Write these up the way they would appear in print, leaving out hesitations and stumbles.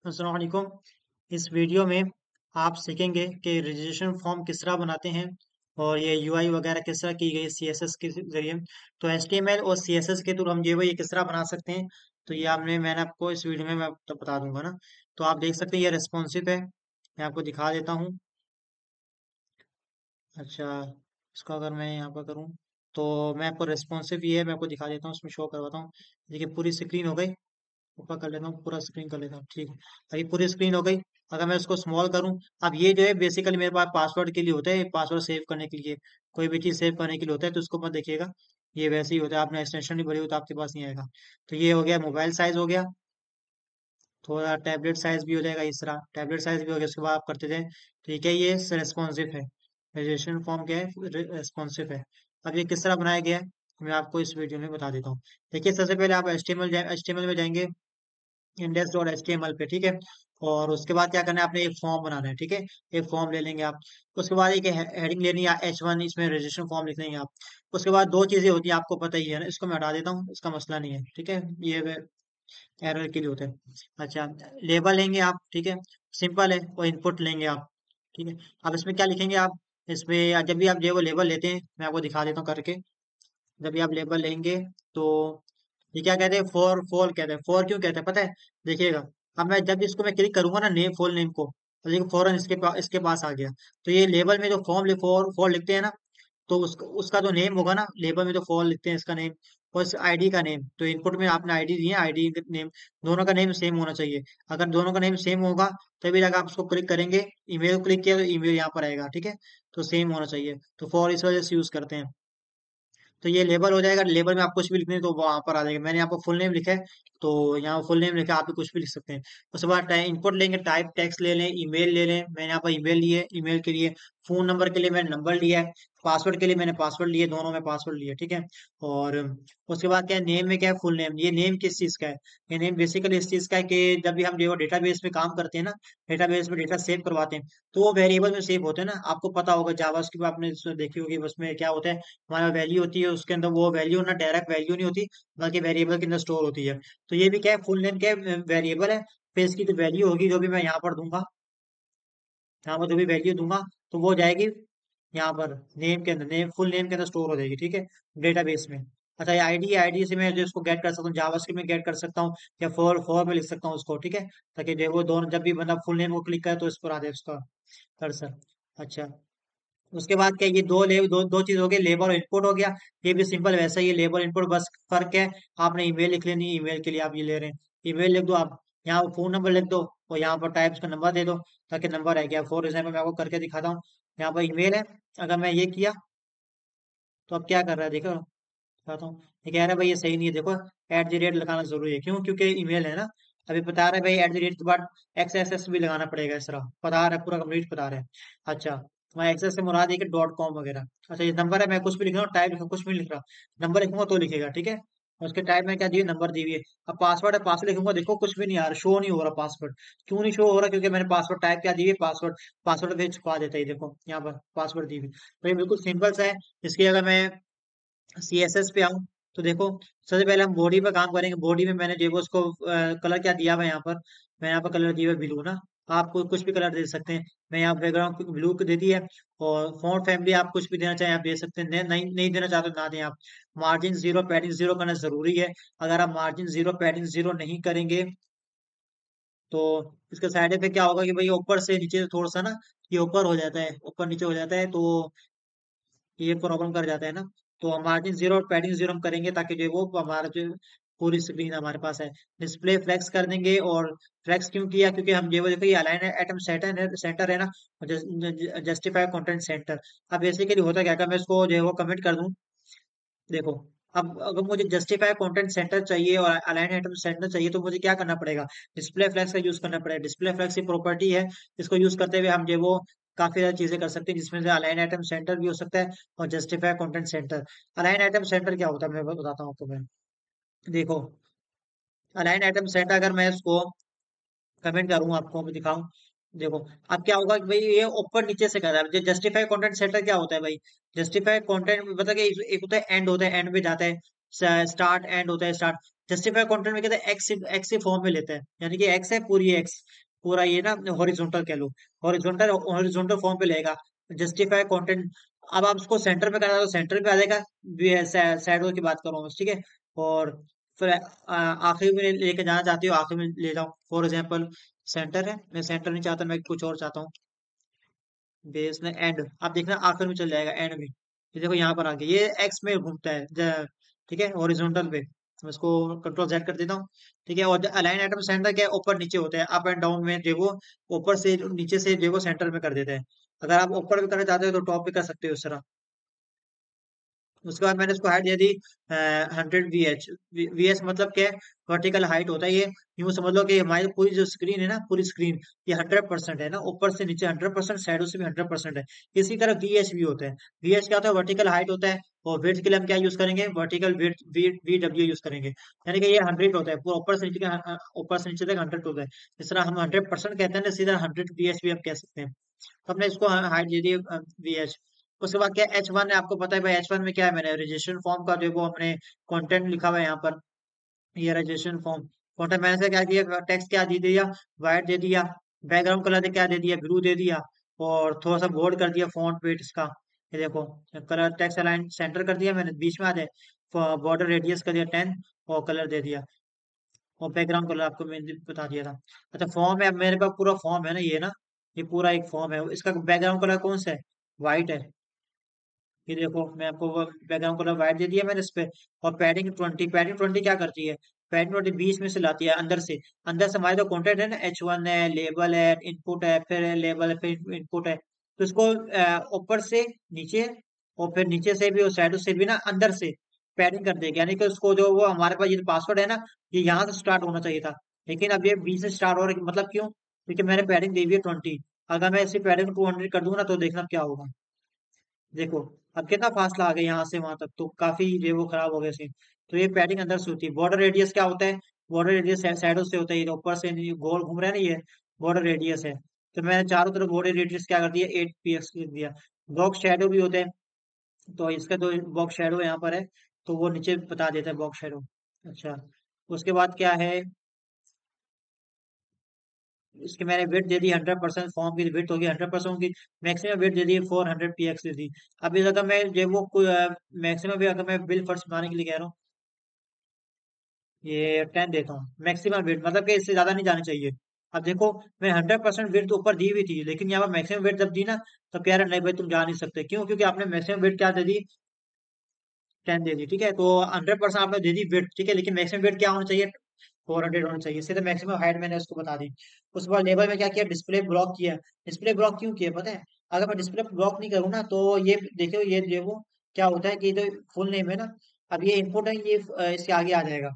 अस्सलाम वालेकुम। इस वीडियो में आप सीखेंगे कि रजिस्ट्रेशन फॉर्म किस तरह बनाते हैं और ये यूआई वगैरह किस तरह की गई सीएसएस के जरिए। तो एचटीएमएल और सीएसएस के थ्रू हम जो है ये किस तरह बना सकते हैं। तो ये मैंने आपको इस वीडियो में मैं तो बता दूंगा ना। तो आप देख सकते हैं ये रिस्पॉन्सिव है। मैं आपको दिखा देता हूँ। अच्छा, इसको अगर मैं यहाँ पर करूँ तो मैं आपको रिस्पॉन्सिव ये है, मैं आपको दिखा देता हूँ, इसमें शो करवाता हूँ। देखिए पूरी स्क्रीन हो गई। ऊपर कर लेता हूँ, पूरा स्क्रीन कर लेता हूँ, ठीक है। अभी पूरी स्क्रीन हो गई। अगर मैं इसको स्मॉल करूँ, अब ये जो है बेसिकली मेरे पास पासवर्ड के लिए होता है, पासवर्ड सेव करने के लिए, कोई भी चीज़ सेव करने के लिए होता है, तो उसको मत देखिएगा। ये वैसे ही होता है, आपने एक्सटेंशन नहीं भरी हो तो आपके पास नहीं आएगा। तो ये हो गया, मोबाइल साइज हो गया। थोड़ा टैबलेट साइज भी हो जाएगा, इस तरह टैबलेट साइज भी हो गया, उसके बाद आप करते जाएं। ठीक है, ये रेस्पॉन्सिव है। रजिस्ट्रेशन फॉर्म क्या है, रेस्पॉन्सिव है। अब ये किस तरह बनाया गया है, मैं आपको इस वीडियो में बता देता हूँ। देखिए, सबसे पहले आप एचटीएमएल में जाएंगे, index dot H T M L पे, ठीक है। और उसके बाद क्या करना है, आपने एक फॉर्म बनाना है, ठीक है। एक फॉर्म ले लेंगे आप। उसके बाद एक हेडिंग लेनी है H1, इसमें रजिस्ट्रेशन फॉर्म लिख लेंगे आप। उसके बाद दो चीजें होती है, आपको पता ही है ना, इसको मैं हटा देता हूँ, इसका मसला नहीं है, ठीक है। ये एरर के लिए होता है। अच्छा, लेबल लेंगे आप, ठीक है। सिंपल है, और इनपुट लेंगे आप, ठीक है। अब इसमें क्या लिखेंगे आप, इसमें जब भी आप जो वो लेबल लेते हैं, मैं आपको दिखा देता हूँ करके। जब भी आप लेबल लेंगे तो ये क्या कहते हैं, फॉर फॉल कहते हैं। फॉर क्यों कहते हैं पता है, देखिएगा। अब मैं जब इसको मैं क्लिक करूंगा ना, नेम फॉल नेम को, तो देखिए फौरन इसके पास आ गया। तो ये लेबल में जो फॉर फॉर लिखते हैं ना, तो उसका जो नेम होगा ना, लेबल में जो फॉल लिखते हैं इसका नेम, और इस आईडी का नेम, तो इनपुट में आपने आईडी दी है, आईडी नेम, दोनों का नेम सेम होना चाहिए। अगर दोनों का नेम सेम होगा, तभी जाकर आप उसको क्लिक करेंगे। ईमेल को क्लिक किया तो ईमेल यहाँ पर आएगा, ठीक है। तो सेम होना चाहिए, तो फॉर इस वजह से यूज करते हैं। तो ये लेबल हो जाएगा। लेबल में आप कुछ भी लिखने तो वो वहां पर आ जाएगा। मैंने यहाँ पर फुल नेम लिखा है, तो यहाँ फुल नेम लिखा है, आप भी कुछ भी लिख सकते हैं। उसके बाद इनपुट लेंगे, टाइप टेक्स्ट ले लें, ईमेल ले लें। मैंने यहाँ पर ईमेल लिए, ईमेल के लिए। फोन नंबर के लिए मैंने नंबर लिया है। पासवर्ड के लिए मैंने पासवर्ड लिए, दोनों में पासवर्ड लिए, ठीक है। और उसके बाद क्या है, नेम में क्या है, फुल नेम। ये नेम किस चीज का है, ये नेम बेसिकली इस चीज का है कि जब भी हम जो डेटाबेस में काम करते हैं ना, डेटाबेस में डेटा सेव करवाते हैं, तो वो वेरिएबल में सेव होते हैं ना। आपको पता होगा जावास्क्रिप्ट आपने देखी होगी, उसमें क्या होता है, हमारा वैल्यू होती है, उसके अंदर वो वैल्यू ना डायरेक्ट वैल्यू नहीं होती, बल्कि वेरिएबल के अंदर स्टोर होती है। तो ये भी क्या है, फुल नेम क्या है, वेरिएबल है। फिर इसकी जो वैल्यू होगी, जो भी मैं यहाँ पर दूंगा, यहाँ पर जो भी वैल्यू दूंगा, तो वो हो जाएगी यहाँ पर नेम के अंदर, नेम फुल नेम के अंदर स्टोर हो जाएगी, ठीक है, डेटाबेस में। अच्छा, ये आईडी, आईडी से मैं जो इसको गेट कर सकता हूँ, जावास्क्रिप्ट में गेट कर सकता हूँ, या फॉर फॉर में लिख सकता हूँ उसको, ठीक है। ताकि जो है वो दोनों, जब भी बंदा फुल नेम को क्लिक करे तो इस पर आ जाए उसका कर्सर। अच्छा, उसके बाद क्या, ये दो चीज हो गई, लेबल और इनपुट हो गया। ये भी सिंपल वैसा ही है, लेबल इनपुट, बस फर्क है, आपने ईमेल लिख लेनी, ईमेल के लिए आप ये ले रहे हैं। ईमेल लिख दो आप, यहाँ फोन नंबर लिख दो, और यहाँ पर टाइप्स का नंबर दे दो, ताकि नंबर है गया। फॉर एग्जाम्पल मैं आपको करके दिखाता हूँ। यहाँ पर ईमेल है, अगर मैं ये किया, तो अब क्या कर रहा है देखो, दिखाता हूँ। ये कह रहा है भाई ये सही नहीं है, देखो @ लगाना जरूरी है, क्यों, क्योंकि ईमेल है ना। अभी बता रहा है भाई @ के बाद XSS भी लगाना पड़ेगा, इस तरह बता रहा है, पूरा कंप्लीट बता रहा है। अच्छा, मैं एक्सेस से मुराद है कि .com वगैरह। अच्छा, ये नंबर है, मैं कुछ भी लिख रहा हूँ, टाइप लिखूँ, कुछ भी नहीं लिख रहा, नंबर लिखूंगा तो लिखेगा, ठीक है। और उसके टाइप में क्या दिए, नंबर दी हुई है। अब पासवर्ड है, पासवर्ड लिखूंगा, देखो कुछ भी नहीं आ रहा, शो नहीं हो रहा पासवर्ड। क्यों नहीं शो हो रहा, क्योंकि मैंने पासवर्ड टाइप क्या दी हुई है, पासवर्ड। पासवर्ड फिर छुपा देता है, ये देखो यहाँ पर पासवर्ड दी हुई। तो ये बिल्कुल सिंपल सा है। इसकी अगर मैं CSS पे आऊँ, तो देखो, सबसे पहले हम बॉडी पे काम करेंगे। बॉडी में मैंने जो है वो उसको कलर क्या दिया हुआ है यहाँ पर, मैं यहाँ पर कलर दिया हुआ है ब्लू ना। आपको कुछ भी कलर दे सकते हैं। मैं यहाँ बैकग्राउंड ब्लू को दे दी है। और फॉन्ट फैमिली आप कुछ भी देना चाहें आप दे सकते हैं, नहीं देना चाहते तो ना दें आप। मार्जिन 0, पैडिंग 0 करना जरूरी है। अगर आप मार्जिन 0, पैडिंग 0 नहीं करेंगे, तो इसके साइड इफेक्ट क्या होगा कि भाई ऊपर से नीचे थोड़ा सा ना, ये ऊपर हो जाता है, ऊपर नीचे हो जाता है, तो ये प्रॉब्लम कर जाता है ना। तो हम मार्जिन 0 और पैडिंग 0 हम करेंगे, ताकि जो है वो हमारा जो पूरी स्क्रीन हमारे पास है। डिस्प्ले फ्लेक्स कर देंगे। और फ्लेक्स क्यों किया, क्योंकि हम जो वो देखो, ये अलाइन एटम सेंटर है ना, जस्टिफाई कंटेंट सेंटर। अब बेसिकली होता क्या है, अगर मैं इसको जो है वो कमेंट कर दूं, देखो, अब अगर मुझे जस्टिफाई कंटेंट सेंटर चाहिए और अलाइन आइटम सेंटर चाहिए, तो मुझे क्या करना पड़ेगा, डिस्प्ले फ्लैग्स का यूज करना पड़ेगा। डिस्प्ले फ्लैग्स की प्रॉपर्टी है, इसको यूज करते हुए हम जो है वो काफी सारी चीजें कर सकते हैं, जिसमें से अलाइन आइटम सेंटर भी हो सकता है, और justify content centre. Align item centre क्या होता है, मैं बताता हूँ आपको। मैं देखो, अलाइन आइटम सेंटर अगर मैं इसको कमेंट करूँ, आपको मैं दिखाऊं, देखो, अब क्या होगा कि भाई ये ऊपर नीचे से कर रहा है। जस्टिफाई कंटेंट सेंटर क्या होता है भाई, जस्टिफाई कंटेंट मतलब कि एक होता है एंड, होता है एंड पे जाता है, स्टार्ट एंड होता है, स्टार्ट। जस्टिफाई कंटेंट में कहते हैं एक्स एक्स के फॉर्म में लेता है, यानी कि एक्स है पूरी एक्स, पूरा ये ना हॉरिजॉन्टल कह लो, हॉरिजॉन्टल हॉरिजॉन्टल फॉर्म पे लेगा जस्टिफाई कंटेंट। अब आप उसको सेंटर पे करना तो सेंटर पे आ जाएगा, शैडो की बात कर रहा हूँ, ठीक है। और फिर आखिरी में लेके जाना चाहती हो आखिरी में ले जाओ, फॉर एग्जाम्पल सेंटर है, मैं सेंटर नहीं चाहता, मैं कुछ और चाहता हूँ, बेस में एंड, आप देखना आखिर में चल जाएगा एंड में, ये देखो यहाँ पर आके ये एक्स में घूमता है ठीक है, हॉरिजॉन्टल पे। मैं इसको कंट्रोल जेड कर देता हूँ, ठीक है। और अलाइन आइटम सेंटर क्या है, ऊपर नीचे होते हैं, अप एंड डाउन में देखो, ऊपर से नीचे से देखो सेंटर में कर देते हैं। अगर आप ऊपर भी करना चाहते हो तो टॉप पे कर सकते हो इस तरह। उसके बाद मैंने इसको हाइट दे दी 100 VH। VH मतलब क्या है, वर्टिकल हाइट होता है ये। यूं समझ लो कि हमारी पूरी जो स्क्रीन है ना, पूरी स्क्रीन ये 100% है ना, ऊपर से नीचे 100%, साइडों से भी 100% है। इसी तरह VH भी होता है। VH क्या होता है, वर्टिकल हाइट होता है। और विड्थ के लिए हम क्या यूज करेंगे, वर्टिकल विड्थ, VW यूज करेंगे, यानी कि ये 100 होता है पूरा, ऊपर से नीचे तक 100 होता है। जिस तरह हम 100% कहते हैं ना, सीधा 100 VH भी हम कह सकते हैं। तो हमने इसको हाइट दे दी VH। उसके बाद क्या H1 है, आपको पता है भाई H1 में क्या है, मैंने रजिस्ट्रेशन फॉर्म का जो वो हमने कंटेंट लिखा हुआ है यहाँ पर, ये रजिस्ट्रेशन फॉर्म कंटेंट मैंने से क्या किया, टेक्स्ट क्या दे दिया, वाइट दे दिया, बैकग्राउंड कलर क्या दे दिया, ब्लू दे दिया, और थोड़ा सा बोल्ड कर दिया फॉन्ट वेट इसका, ये देखो, कलर टेक्स्ट अलाइन सेंटर कर दिया मैंने, बीच में आ जाए, बॉर्डर रेडियस कर दिया 10, और कलर दे दिया, और बैकग्राउंड कलर आपको मैंने बता दिया था। अच्छा फॉर्म है, अब मेरे पास पूरा फॉर्म है ना, ये ना, ये पूरा एक फॉर्म है, इसका बैकग्राउंड कलर कौन सा है, व्हाइट है। ये देखो मैं आपको वो बैकग्राउंड कलर व्हाइट दे दिया मैंने इस पे। और पैडिंग 20, पैडिंग 20 क्या करती है, पैडिंग 20 बीच में से लाती है अंदर से। अंदर से हमारे जो कंटेंट है ना, H1 है, लेबल है, इनपुट है, फिर लेबल है, फिर इनपुट है, तो इसको ऊपर से नीचे, और फिर नीचे से भी और साइड से भी ना अंदर से पैडिंग कर देगी, यानी कि उसको जो वो हमारे पास ये पासवर्ड है ना, ये यहाँ से स्टार्ट होना चाहिए था, लेकिन अब ये बी से स्टार्ट हो रहा है, मतलब क्यों, क्योंकि मैंने पैडिंग दी हुई है 20। अगर मैं इसी पैडिंग 200 कर दूंगा ना, तो देखना क्या होगा, देखो अब कितना फासला आ गया यहाँ से वहां तक, तो काफी जो वो खराब हो गया सीन। तो ये पैडिंग अंदर से होती है। बॉर्डर रेडियस क्या होता है, बॉर्डर रेडियस साइडों से होता है, ये ऊपर से नहीं, गोल घूम रहा है ना, ये बॉर्डर रेडियस है। तो मैंने चारों तरफ बॉर्डर रेडियस क्या कर दिया, 8 px लिख दिया। बॉक्स शेडो भी होते हैं, तो इसका जो बॉक्स शेडो यहाँ पर है, तो वो नीचे बता देता है बॉक्स शेडो। अच्छा, उसके बाद क्या है, इसकी मैंने वेट दे दी 100%, फॉर्म की वेट होगी 100% की, मैक्सिमम वेट दे दी 400 px दे दी। अब इस अगर मैं जो वो मैक्सिमम भी अगर मैं बिल फर्स्ट बनाने के लिए कह रहा हूँ, ये 10 देता हूँ मैक्सिमम वेट, मतलब कि इससे ज्यादा नहीं जानी चाहिए। अब देखो मैं 100% वेट तो ऊपर दी हुई थी, लेकिन यहाँ पर मैक्सिमम वेट जब दी ना, तो कह रहा नहीं भाई तुम जा नहीं सकते, क्यों, क्योंकि आपने मैक्सिमम वेट क्या दे दी, 10 दे दी, ठीक है। तो 100% आपने दे दी वेट, ठीक है, लेकिन मैक्सिमम वेट क्या होना चाहिए, 400 होना चाहिए, इससे तो मैक्सिमम हाइट मैंने उसको बता दी। उसके बाद लेबल में क्या किया, डिस्प्ले ब्लॉक किया। डिस्प्ले ब्लॉक क्यों किया पता है, अगर मैं डिस्प्ले ब्लॉक नहीं करूँ ना, तो ये देखो ये देखो क्या होता है कि जो फुल नेम है ना, अब ये इनपुट है, ये इसके आगे आ जाएगा,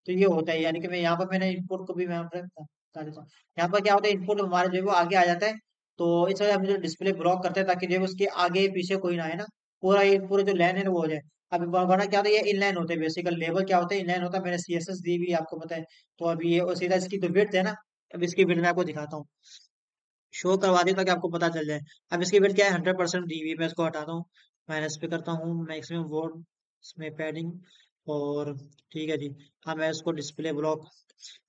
तो ये होता है, यानी कि मैं यहाँ पर मैंने इनपुट को भी मैं यहाँ पर बता देता हूँ। यहाँ पर क्या होता है, इनपुट हमारे जो है वो आगे आ जाता है, तो इस वजह से हम जो डिस्प्ले ब्लॉक करते हैं, ताकि जो है उसके आगे पीछे कोई ना है ना, पूरा ये पूरे जो लाइन है ना वो हो जाए। अब वरना क्या होता है, ये इनलाइन होते हैं, बेसिकल लेवल क्या होता है, इनलाइन होता है, मैंने CSS दी भी आपको पता है। तो अभी ये और सीधा इसकी जो विड्थ है ना, अब इसकी विड्थ मैं आपको दिखाता हूँ, शो करवा देता ताकि आपको पता चल जाए। अब इसकी विड्थ क्या है, 100% दी हुई है, मैं इसको हटाता हूँ, माइनस पे करता हूँ मैक्सिमम वर्ड, इसमें पैडिंग, और ठीक है जी। हाँ मैं इसको डिस्प्ले ब्लॉक,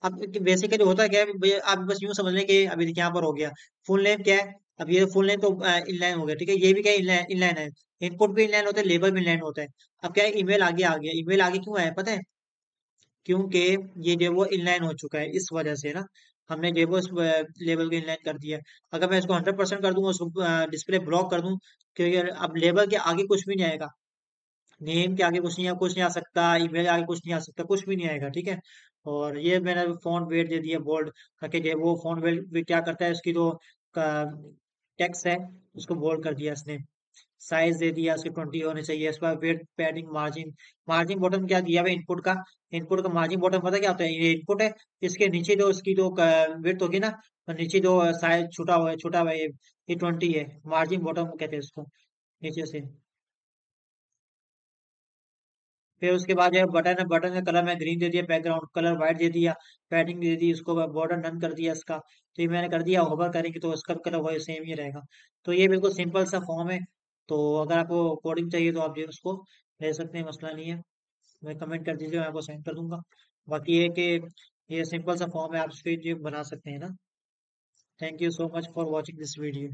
अब बेसिकली होता क्या है भैया, आप बस यूं समझ लें कि अभी देखिए यहाँ पर हो गया, फुल नेम क्या है, अब ये फुल नेम तो इनलाइन हो गया, ठीक है, ये भी क्या इनलाइन इनलाइन है, इनपुट भी इनलाइन होता है, लेबल भी इनलाइन होता है। अब क्या है, ईमेल आगे आ गया, ईमेल आगे क्यों आया पता है, क्योंकि ये जो है वो इनलाइन हो चुका है, इस वजह से ना हमने जो है वो इस लेवल को इनलाइन कर दिया। अगर मैं इसको 100% कर दूंगा, उसको डिस्प्ले ब्लॉक कर दूं, क्योंकि अब लेवल के आगे कुछ भी नहीं आएगा, नेम के आगे कुछ नहीं आ सकता, ईमेल के आगे कुछ नहीं आ सकता, कुछ भी नहीं आएगा, ठीक है। और ये मैंने फॉन्ट वेट दे दिया बोल्ड, ताकि जो है वो फॉन्ट वेट भी क्या करता है, उसकी जो टेक्स्ट है उसको बोल्ड कर दिया इसने। साइज दे दिया उसकी 20 होने चाहिए। इसके बाद wait, padding, margin, margin bottom क्या दिया हुआ इनपुट का, इनपुट का मार्जिन बॉटम पता क्या होता है, ये इनपुट है, इसके नीचे जो उसकी जो विड्थ होगी ना, और नीचे जो साइज छोटा हुआ है, ये 20 है, मार्जिन बॉटम कहते हैं इसको, नीचे से। फिर उसके बाद जो है बटन है, बटन का कलर मैं ग्रीन दे दिया, बैकग्राउंड कलर व्हाइट दे दिया, पैडिंग दे दी, उसको बॉर्डर नन कर दिया इसका। तो ये मैंने कर दिया, होवर करेंगे तो इसका कलर वही सेम ही रहेगा। तो ये बिल्कुल सिंपल सा फॉर्म है। तो अगर आपको कोडिंग चाहिए तो आप जो है उसको ले सकते हैं, मसला नहीं है। मैं कमेंट कर दीजिए, मैं आपको सेंड कर दूंगा। बाकी ये कि ये सिंपल सा फॉर्म है, आप इसको ये बना सकते हैं ना। Thank you so much for watching this video.